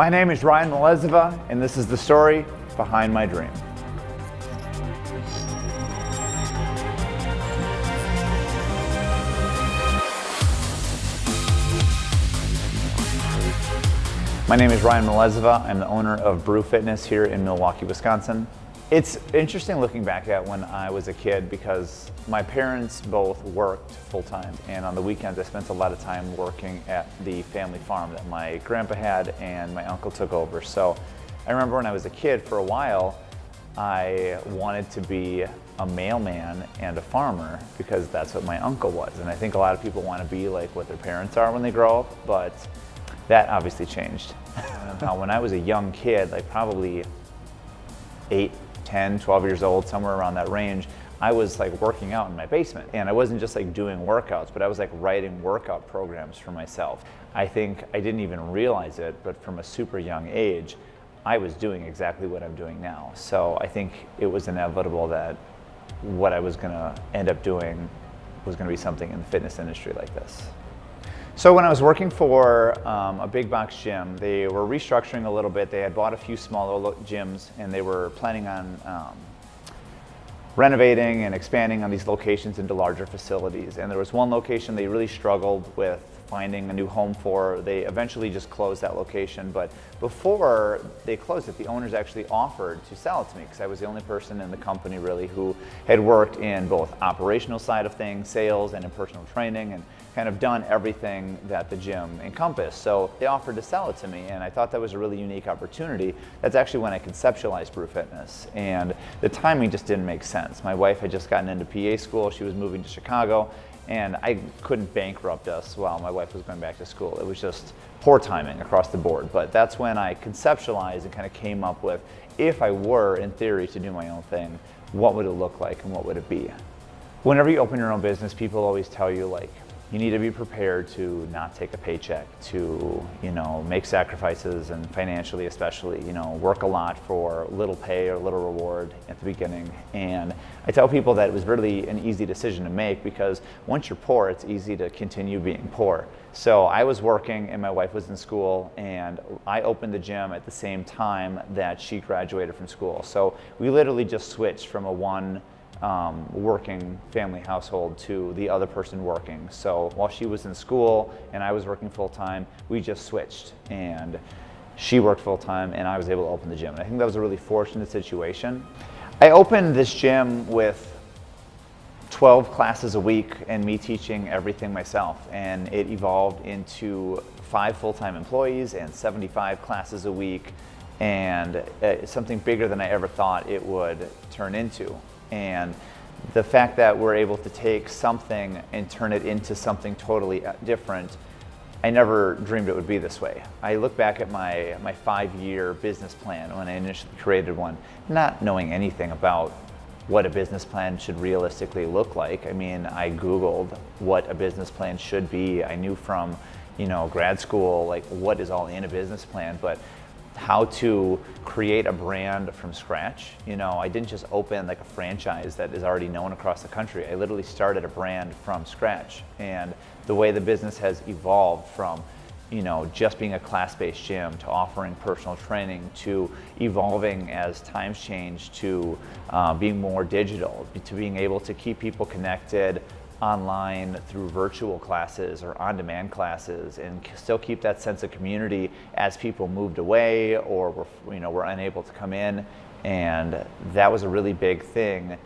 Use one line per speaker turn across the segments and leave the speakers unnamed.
My name is Ryan Mleziva, and this is the story behind my dream. My name is Ryan Mleziva. I'm the owner of Brew Fitness here in Milwaukee, Wisconsin. It's interesting looking back at when I was a kid because my parents both worked full-time, and on the weekends I spent a lot of time working at the family farm that my grandpa had and my uncle took over. So I remember when I was a kid, for a while I wanted to be a mailman and a farmer because that's what my uncle was, and I think a lot of people want to be like what their parents are when they grow up, but that obviously changed. When I was a young kid, like probably 8, 10, 12 years old, somewhere around that range, I was like working out in my basement. And I wasn't just like doing workouts, but I was like writing workout programs for myself. I think I didn't even realize it, but from a super young age, I was doing exactly what I'm doing now. So I think it was inevitable that what I was gonna end up doing was gonna be something in the fitness industry like this. So when I was working for a big box gym, they were restructuring a little bit. They had bought a few smaller gyms, and they were planning on renovating and expanding on these locations into larger facilities. And there was one location they really struggled with finding a new home for. They eventually just closed that location, but before they closed it, the owners actually offered to sell it to me because I was the only person in the company really who had worked in both operational side of things, sales, and in personal training, and kind of done everything that the gym encompassed. So they offered to sell it to me, and I thought that was a really unique opportunity. That's actually when I conceptualized Brew Fitness, and the timing just didn't make sense. My wife had just gotten into PA school, she was moving to Chicago, and I couldn't bankrupt us while my wife was going back to school. It was just poor timing across the board. But that's when I conceptualized and kind of came up with, if I were, in theory, to do my own thing, what would it look like and what would it be? Whenever you open your own business, people always tell you, like, you need to be prepared to not take a paycheck, to, make sacrifices, and financially especially, work a lot for little pay or little reward at the beginning. And I tell people that it was really an easy decision to make because once you're poor, it's easy to continue being poor. So I was working and my wife was in school, and I opened the gym at the same time that she graduated from school. So we literally just switched from a one working family household to the other person working. So while she was in school and I was working full-time, we just switched, and she worked full-time and I was able to open the gym. And I think that was a really fortunate situation. I opened this gym with 12 classes a week and me teaching everything myself, and it evolved into 5 full-time employees and 75 classes a week, and something bigger than I ever thought it would turn into. And the fact that we're able to take something and turn it into something totally different, I never dreamed it would be this way. I look back at my 5-year business plan when I initially created one, not knowing anything about what a business plan should realistically look like. I mean, I Googled what a business plan should be. I knew from, grad school, like what is all in a business plan, but how to create a brand from scratch. I didn't just open like a franchise that is already known across the country. I literally started a brand from scratch. And the way the business has evolved from, just being a class-based gym to offering personal training to evolving as times change to being more digital, to being able to keep people connected online through virtual classes or on-demand classes, and still keep that sense of community as people moved away or were unable to come in. And that was a really big thing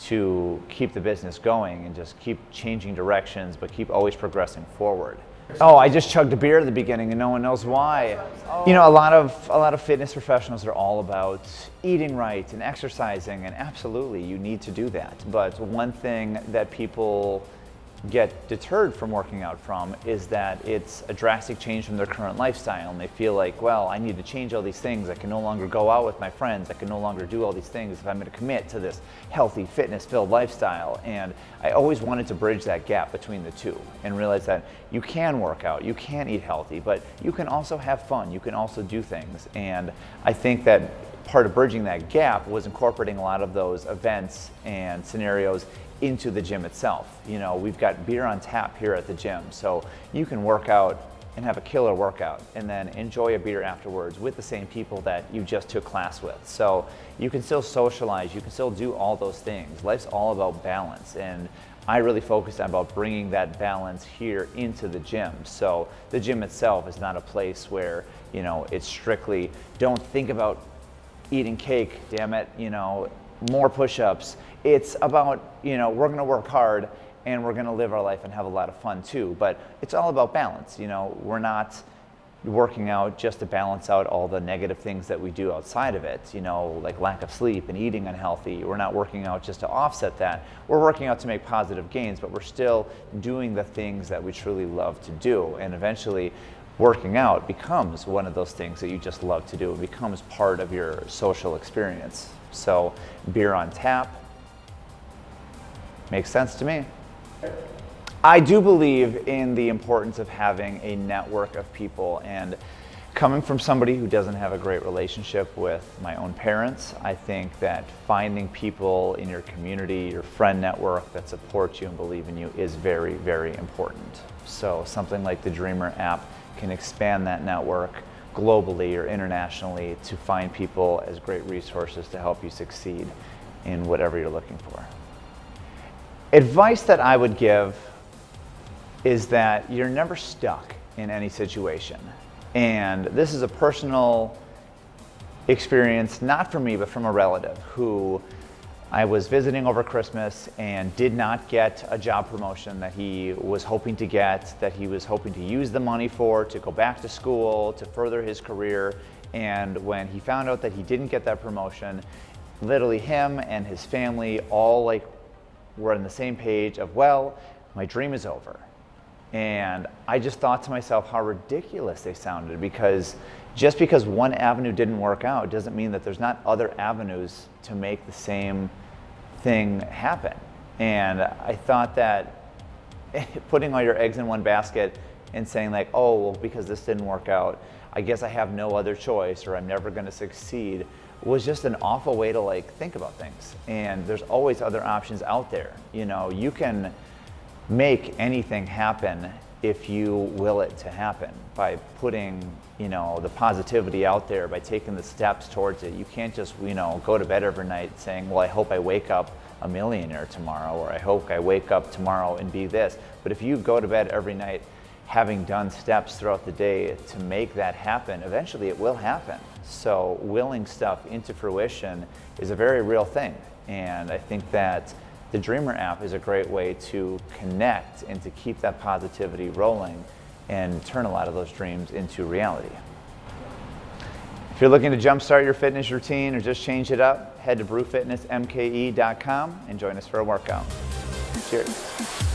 to keep the business going and just keep changing directions, but keep always progressing forward. Oh, I just chugged a beer at the beginning and no one knows why. A lot of fitness professionals are all about eating right and exercising, and absolutely you need to do that. But one thing that people get deterred from working out from is that it's a drastic change from their current lifestyle, and they feel like, well, I need to change all these things. I can no longer go out with my friends. I can no longer do all these things if I'm going to commit to this healthy, fitness-filled lifestyle. And I always wanted to bridge that gap between the two and realize that you can work out, you can eat healthy, but you can also have fun. You can also do things. And I think that part of bridging that gap was incorporating a lot of those events and scenarios into the gym itself. We've got beer on tap here at the gym, so you can work out and have a killer workout and then enjoy a beer afterwards with the same people that you just took class with. So you can still socialize, you can still do all those things. Life's all about balance, and I really focused on about bringing that balance here into the gym. So the gym itself is not a place where, you know, it's strictly don't think about eating cake, damn it, you know, more push-ups. It's about, you know, we're gonna work hard and we're gonna live our life and have a lot of fun too. But it's all about balance. You know, we're not working out just to balance out all the negative things that we do outside of it, you know, like lack of sleep and eating unhealthy. We're not working out just to offset that. We're working out to make positive gains, but we're still doing the things that we truly love to do. And eventually, working out becomes one of those things that you just love to do. It becomes part of your social experience. So beer on tap makes sense to me. I do believe in the importance of having a network of people, and coming from somebody who doesn't have a great relationship with my own parents, I think that finding people in your community, your friend network that support you and believe in you is very, very important. So something like the Dreamr app can expand that network globally or internationally to find people as great resources to help you succeed in whatever you're looking for. Advice that I would give is that you're never stuck in any situation. And this is a personal experience, not from me, but from a relative who I was visiting over Christmas and did not get a job promotion that he was hoping to get, that he was hoping to use the money for, to go back to school, to further his career. And when he found out that he didn't get that promotion, literally him and his family all like were on the same page of, well, my dream is over. And I just thought to myself how ridiculous they sounded, because just because one avenue didn't work out doesn't mean that there's not other avenues to make the same thing happen. And I thought that putting all your eggs in one basket and saying like, oh, well, because this didn't work out, I guess I have no other choice, or I'm never going to succeed, was just an awful way to like think about things. And there's always other options out there. You know, you can make anything happen if you will it to happen by putting, you know, the positivity out there, by taking the steps towards it. You can't just, you know, go to bed every night saying, well, I hope I wake up a millionaire tomorrow, or I hope I wake up tomorrow and be this. But if you go to bed every night having done steps throughout the day to make that happen, eventually it will happen. So willing stuff into fruition is a very real thing. And I think that the Dreamr app is a great way to connect and to keep that positivity rolling and turn a lot of those dreams into reality. If you're looking to jumpstart your fitness routine or just change it up, head to brewfitnessmke.com and join us for a workout. Cheers.